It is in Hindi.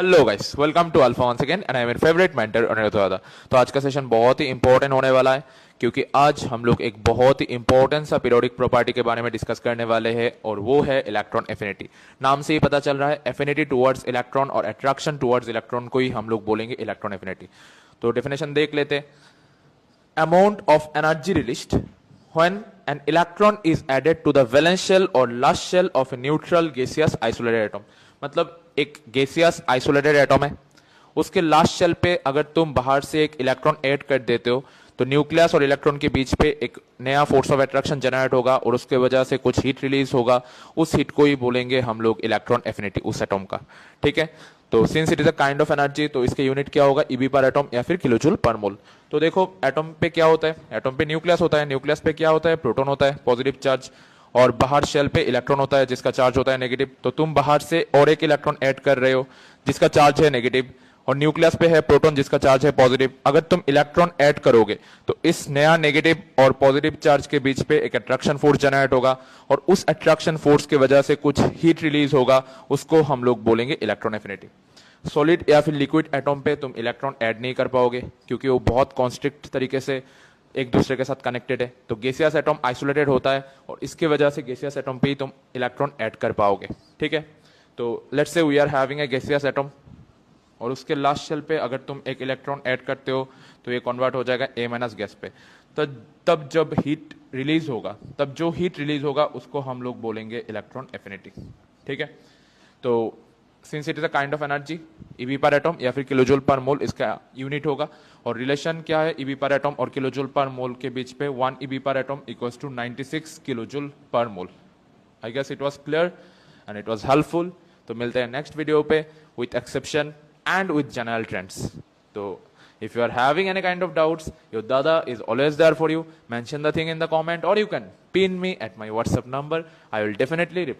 Hello guys, welcome to Alpha once again and I am your favourite mentor Anirudh Dada. तो आज का सेशन बहुत ही इंपॉर्टेंट होने वाला है क्योंकि आज हम लोग एक बहुत ही इंपॉर्टेंट सा पीरियोडिक प्रॉपर्टी के बारे में डिस्कस करने वाले हैं और वो है इलेक्ट्रॉन एफिनिटी। नाम से ही पता चल रहा है, एफिनिटी टुवर्ड्स इलेक्ट्रॉन और अट्रैक्शन टुवर्ड्स इलेक्ट्रॉन को ही हम लोग बोलेंगे इलेक्ट्रॉन एफिनिटी। तो डेफिनेशन देख लेते हैं। Amount of energy released when an electron is added to the valence shell or last shell of a neutral gaseous isolated atom। मतलब एक गैसियस आइसोलेटेड एटम है, उसके लास्ट शेल पे अगर तुम बाहर से एक इलेक्ट्रॉन ऐड कर देते हो तो न्यूक्लियस और इलेक्ट्रॉन के बीच पे एक नया फोर्स ऑफ अट्रैक्शन जनरेट होगा और उसके वजह से कुछ हीट रिलीज होगा। उस हीट को ही बोलेंगे हम लोग इलेक्ट्रॉन एफिनिटी उस एटम का। ठीक है, तो since it is a kind of energy तो इसके यूनिट क्या होगा, ईबी पर एटम या फिर किलोजूल पर मोल। तो देखो एटम पे क्या होता है, एटम पे न्यूक्लियस होता है, न्यूक्लियस पे क्या होता है, प्रोटॉन होता है पॉजिटिव चार्ज, और बाहर शेल पे इलेक्ट्रॉन होता है जिसका चार्ज होता है नेगेटिव। तो तुम बाहर से और एक इलेक्ट्रॉन ऐड कर रहे हो जिसका चार्ज है नेगेटिव, और न्यूक्लियस पे है प्रोटॉन जिसका चार्ज है पॉजिटिव। अगर तुम इलेक्ट्रॉन ऐड करोगे तो इस नया नेगेटिव और पॉजिटिव चार्ज के बीच पे एक अट्रैक्शन फोर्स जनरेट होगा और उस अट्रैक्शन फोर्स की वजह से कुछ हीट रिलीज होगा, उसको हम लोग बोलेंगे इलेक्ट्रॉन एफिनिटी। सॉलिड या फिर लिक्विड एटम पे तुम इलेक्ट्रॉन ऐड नहीं कर पाओगे क्योंकि वो बहुत कॉन्स्ट्रिक्ट तरीके से एक दूसरे के साथ कनेक्टेड है। तो गैसियस एटम आइसोलेटेड होता है और इसके वजह से गैसियस एटम पे ही तुम इलेक्ट्रॉन ऐड कर पाओगे। ठीक है, तो let's say we are having a gaseous atom और उसके लास्ट शेल पे अगर तुम एक इलेक्ट्रॉन ऐड करते हो तो ये कन्वर्ट हो जाएगा ए माइनस गैस पे। तो तब जब हीट रिलीज होगा, तब जो हीट रिलीज होगा उसको हम लोग बोलेंगे इलेक्ट्रॉन एफिनिटी। ठीक है, तो since it is a kind of energy, EB पर एटम या फिर किलोजूल पर मोल इसका यूनिट होगा। और रिलेशन क्या है ईबी पर एटम और किलोजूल पर मोल के बीच पे, 1 ईबी पर atom equals to 96 kilojoule per mole. I guess it was clear and it was helpful. तो मिलते हैं नेक्स्ट वीडियो पे with exception and with general trends. So if you are having any kind of doubts, your dada is always there for you. Mention the thing in the comment or you can pin me at my WhatsApp number. I will definitely reply.